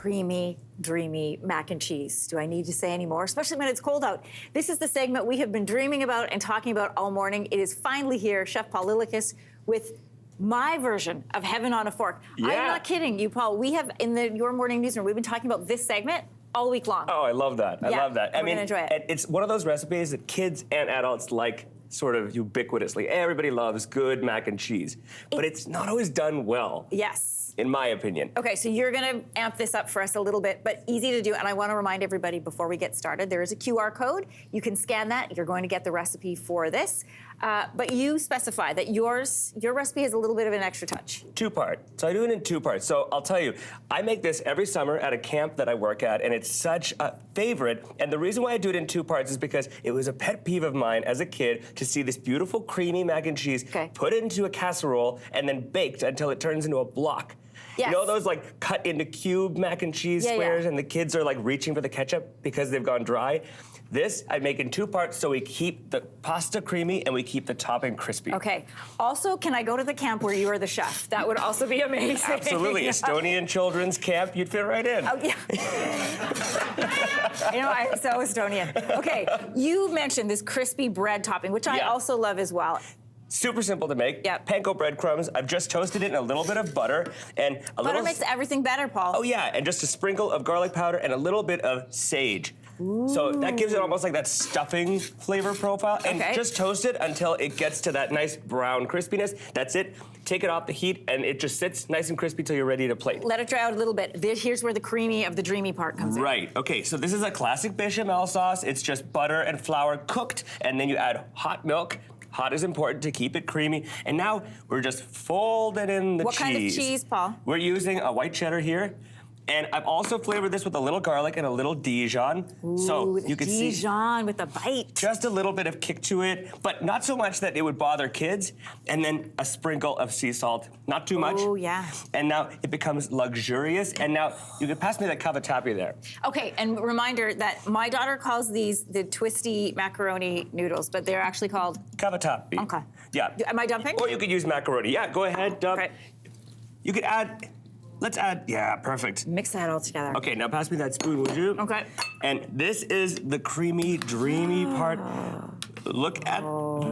creamy, dreamy mac and cheese. Do I need to say any more? Especially when it's cold out. This is the segment we have been dreaming about and talking about all morning. It is finally here. Chef Paul Lillakas with my version of Heaven on a Fork. Yeah. I'm not kidding you, Paul. We have, in the Your Morning Newsroom, we've been talking about this segment all week long. Oh, I love that. I love that. We're gonna enjoy it. It's one of those recipes that kids and adults like sort of ubiquitously. Everybody loves good mac and cheese, but it's not always done well. Yes. In my opinion. Okay, so you're gonna amp this up for us a little bit, but easy to do. And I wanna remind everybody before we get started, there is a QR code. You can scan that. You're going to get the recipe for this. But you specify that your recipe has a little bit of an extra touch. Two-part. So I do it in two parts. So I'll tell you, I make this every summer at a camp that I work at, and it's such a favorite. And the reason why I do it in two parts is because it was a pet peeve of mine as a kid to see this beautiful creamy mac and cheese, put it into a casserole, and then baked until it turns into a block. Yes. You know those like cut into cube mac and cheese squares and the kids are like reaching for the ketchup because they've gone dry? This I make in two parts so we keep the pasta creamy and we keep the topping crispy. Okay. Also, can I go to the camp where you are the chef? That would also be amazing. Absolutely. Estonian children's camp, you'd fit right in. Oh, yeah. You know, I'm so Estonian. Okay, you mentioned this crispy bread topping, which I also love as well. Super simple to make. Yep. Panko breadcrumbs. I've just toasted it in a little bit of butter and a little. Butter makes everything better, Paul. Oh yeah, and just a sprinkle of garlic powder and a little bit of sage. Ooh. So that gives it almost like that stuffing flavor profile. And just toast it until it gets to that nice brown crispiness. That's it. Take it off the heat and it just sits nice and crispy till you're ready to plate. Let it dry out a little bit. Here's where the creamy of the dreamy part comes in. Right, okay, so this is a classic bechamel sauce. It's just butter and flour cooked, and then you add hot milk. Hot is important to keep it creamy. And now we're just folding in the cheese. What kind of cheese, Paul? We're using a white cheddar here. And I've also flavored this with a little garlic and a little Dijon. Ooh, so you can see Dijon with a bite. Just a little bit of kick to it, but not so much that it would bother kids. And then a sprinkle of sea salt, not too much. Oh, yeah. And now it becomes luxurious. And now you can pass me that cavatappi there. Okay, and reminder that my daughter calls these the twisty macaroni noodles, but they're actually called cavatappi. Okay. Yeah. Am I dumping? Or you could use macaroni. Yeah, go ahead, dump. Okay. You could add. Let's add, yeah, perfect. Mix that all together. Okay, now pass me that spoon, would you? Okay. And this is the creamy, dreamy part. Look at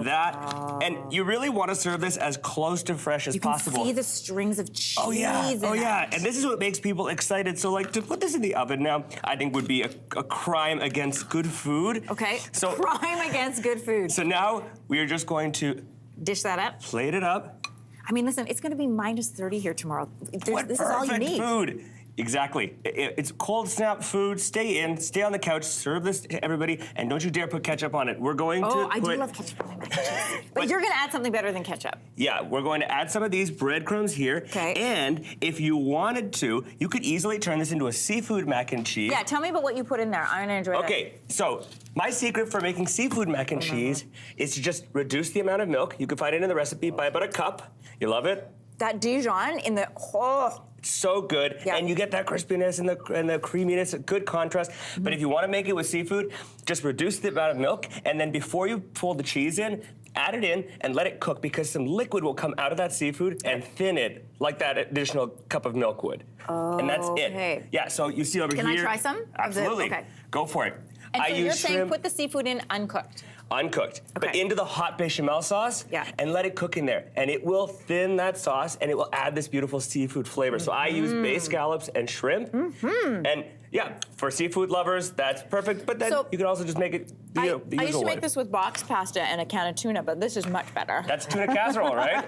that. And you really want to serve this as close to fresh as possible. You can see the strings of cheese in it. it. And this is what makes people excited. So like to put this in the oven now, I think would be a crime against good food. Okay, so, crime against good food. So now we are just going to dish that up. Plate it up. I mean, listen, it's going to be -30 here tomorrow. This is all you need. Food. Exactly. It's cold snap food. Stay in, stay on the couch, serve this to everybody, and don't you dare put ketchup on it. We're going to I do love ketchup on my mac and cheese. But you're going to add something better than ketchup. Yeah, we're going to add some of these breadcrumbs here. Okay. And if you wanted to, you could easily turn this into a seafood mac and cheese. Yeah, tell me about what you put in there. I'm going to enjoy that. Okay, so my secret for making seafood mac and cheese is to just reduce the amount of milk. You can find it in the recipe by about a cup. You love it? That Dijon in the, It's so good, and you get that crispiness and the creaminess, a good contrast. But if you want to make it with seafood, just reduce the amount of milk, and then before you fold the cheese in, add it in and let it cook because some liquid will come out of that seafood and thin it like that additional cup of milk would. And that's it. Yeah, so you see over here. Can I try some? Absolutely. Okay. Go for it. And so you're saying shrimp. put the seafood in uncooked? Uncooked, but into the hot bechamel sauce and let it cook in there. And it will thin that sauce and it will add this beautiful seafood flavor. So I use bay scallops and shrimp. And yeah, for seafood lovers, that's perfect. But then you can also just make it the usual I used to make this with box pasta and a can of tuna, but this is much better. That's tuna casserole, right?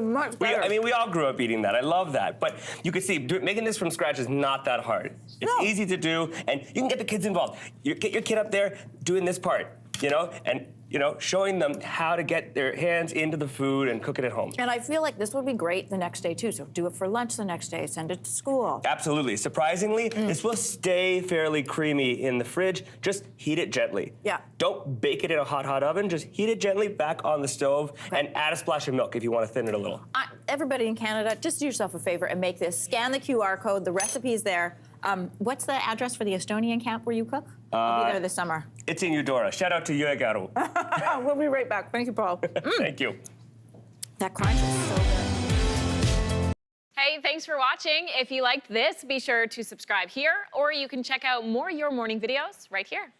Much better. I mean, we all grew up eating that. I love that. But you can see, making this from scratch is not that hard. It's easy to do, and you can get the kids involved. You get your kid up there doing this part. And showing them how to get their hands into the food and cook it at home. And I feel like this would be great the next day, too. So do it for lunch the next day, send it to school. Absolutely. Surprisingly, this will stay fairly creamy in the fridge. Just heat it gently. Yeah. Don't bake it in a hot oven. Just heat it gently back on the stove and add a splash of milk if you want to thin it a little. Everybody in Canada, just do yourself a favor and make this. Scan the QR code. The recipe's there. What's the address for the Estonian camp where you cook? I'll be there this summer. It's in Eudora. Shout out to Yögaru. We'll be right back. Thank you, Paul. Thank you. That crunch is so good. Hey, Hey, thanks for watching. If you liked this, be sure to subscribe here, or you can check out more Your Morning videos right here.